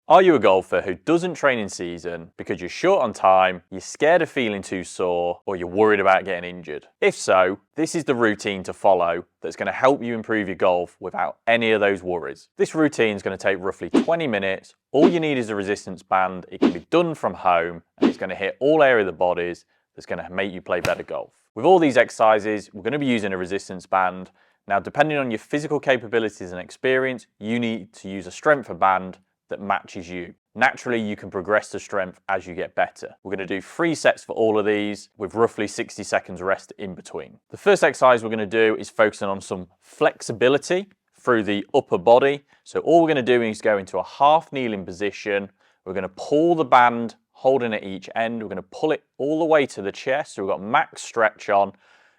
Are you a golfer who doesn't train in season because you're short on time, you're scared of feeling too sore, or you're worried about getting injured? If so, this is the routine to follow that's going to help you improve your golf without any of those worries. This routine is going to take roughly 20 minutes. All you need is a resistance band. It can be done from home and it's going to hit all areas of the bodies that's going to make you play better golf. With all these exercises, we're going to be using a resistance band. Now, depending on your physical capabilities and experience, you need to use a strength of band that matches you. Naturally, you can progress to strength as you get better. We're going to do 3 sets for all of these with roughly 60 seconds rest in between. The first exercise we're going to do is focusing on some flexibility through the upper body. So all we're going to do is go into a half kneeling position. We're going to pull the band, holding at each end. We're going to pull it all the way to the chest. So we've got max stretch on.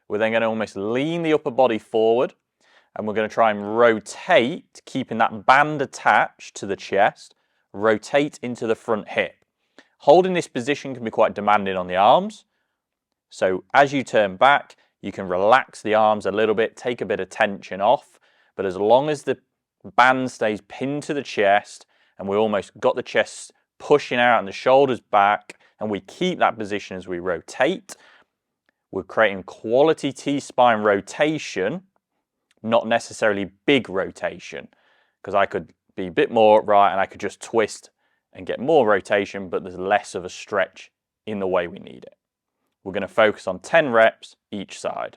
We're then going to almost lean the upper body forward. And we're going to try and rotate, keeping that band attached to the chest, rotate into the front hip. Holding this position can be quite demanding on the arms. So as you turn back, you can relax the arms a little bit, take a bit of tension off. But as long as the band stays pinned to the chest and we almost got the chest pushing out and the shoulders back, and we keep that position as we rotate, we're creating quality T-spine rotation, not necessarily big rotation, because I could be a bit more upright and I could just twist and get more rotation, but there's less of a stretch in the way we need it. We're going to focus on 10 reps each side.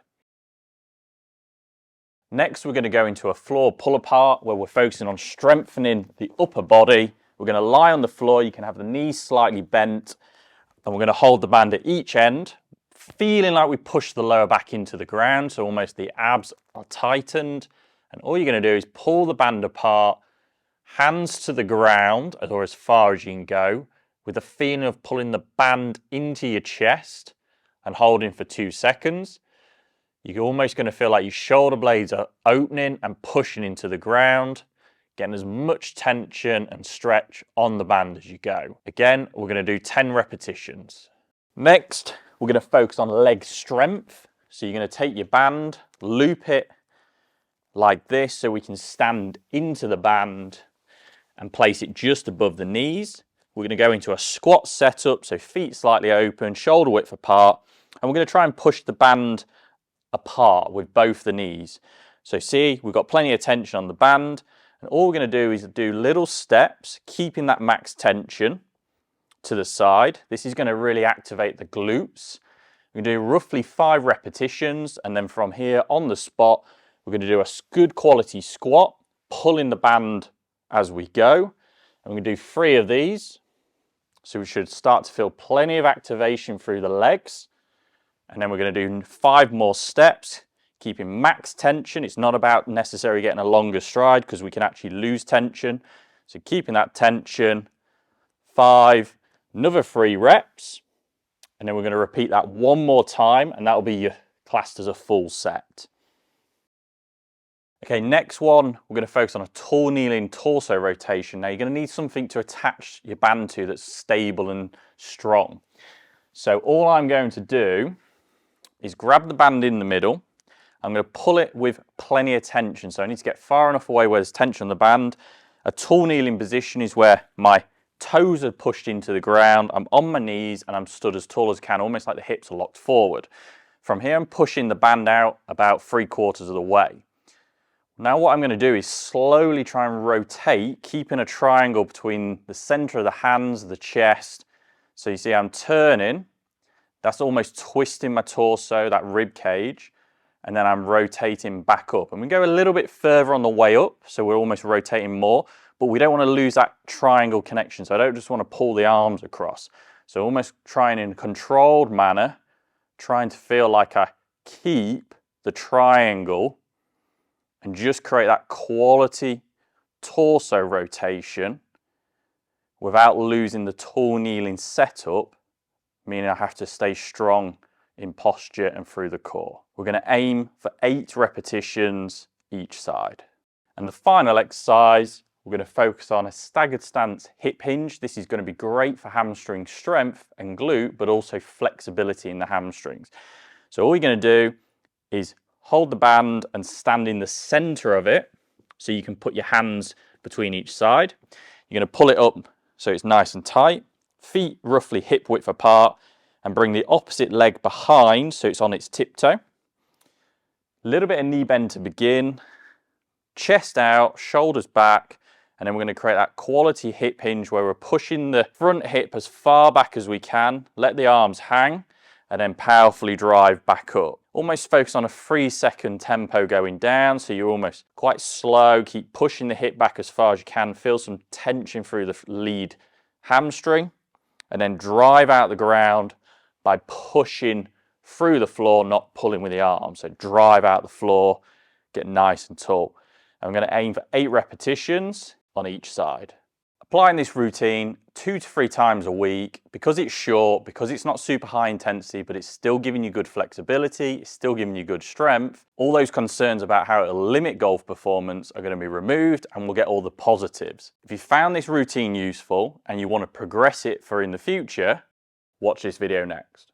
Next, we're going to go into a floor pull apart where we're focusing on strengthening the upper body. We're going to lie on the floor. You can have the knees slightly bent, and we're going to hold the band at each end, feeling like we push the lower back into the ground, so almost the abs are tightened. And all you're going to do is pull the band apart, hands to the ground, or as far as you can go, with the feeling of pulling the band into your chest and holding for 2 seconds. You're almost going to feel like your shoulder blades are opening and pushing into the ground, getting as much tension and stretch on the band as you go. Again, we're going to do 10 repetitions. Next, we're going to focus on leg strength. So you're going to take your band, loop it like this so we can stand into the band and place it just above the knees. We're going to go into a squat setup, so feet slightly open, shoulder width apart, and we're going to try and push the band apart with both the knees. So see, we've got plenty of tension on the band, and all we're going to do is do little steps, keeping that max tension to the side. This is going to really activate the glutes. We're going to do roughly 5 repetitions, and then from here on the spot, we're going to do a good quality squat, pulling the band as we go. And we're going to do 3 of these. So we should start to feel plenty of activation through the legs. And then we're going to do 5 more steps, keeping max tension. It's not about necessarily getting a longer stride because we can actually lose tension. So keeping that tension, 5, another 3 reps. And then we're going to repeat that 1 more time, and that will be classed as a full set. Okay, next one, we're going to focus on a tall kneeling torso rotation. Now you're going to need something to attach your band to that's stable and strong. So all I'm going to do is grab the band in the middle. I'm going to pull it with plenty of tension. So I need to get far enough away where there's tension on the band. A tall kneeling position is where my toes are pushed into the ground. I'm on my knees and I'm stood as tall as I can, almost like the hips are locked forward. From here, I'm pushing the band out about 3/4 of the way. Now what I'm going to do is slowly try and rotate, keeping a triangle between the center of the hands, the chest. So you see I'm turning. That's almost twisting my torso, that rib cage. And then I'm rotating back up. And we go a little bit further on the way up, so we're almost rotating more. But we don't want to lose that triangle connection. So I don't just want to pull the arms across. So almost trying in a controlled manner, trying to feel like I keep the triangle and just create that quality torso rotation without losing the tall kneeling setup, meaning I have to stay strong in posture and through the core. We're going to aim for 8 repetitions each side. And the final exercise, we're going to focus on a staggered stance hip hinge. This is going to be great for hamstring strength and glute, but also flexibility in the hamstrings. So all you're going to do is hold the band and stand in the center of it, so you can put your hands between each side. You're going to pull it up so it's nice and tight. Feet roughly hip width apart, and bring the opposite leg behind so it's on its tiptoe. A little bit of knee bend to begin. Chest out, shoulders back, and then we're going to create that quality hip hinge where we're pushing the front hip as far back as we can, let the arms hang, and then powerfully drive back up. Almost focus on a 3-second tempo going down, so you're almost quite slow. Keep pushing the hip back as far as you can. Feel some tension through the lead hamstring, and then drive out the ground by pushing through the floor, not pulling with the arms. So drive out the floor, get nice and tall. And I'm going to aim for 8 repetitions on each side. Applying this routine 2 to 3 times a week, because it's short, because it's not super high intensity, but it's still giving you good flexibility, it's still giving you good strength. All those concerns about how it'll limit golf performance are going to be removed, and we'll get all the positives. If you found this routine useful and you want to progress it for in the future, watch this video next.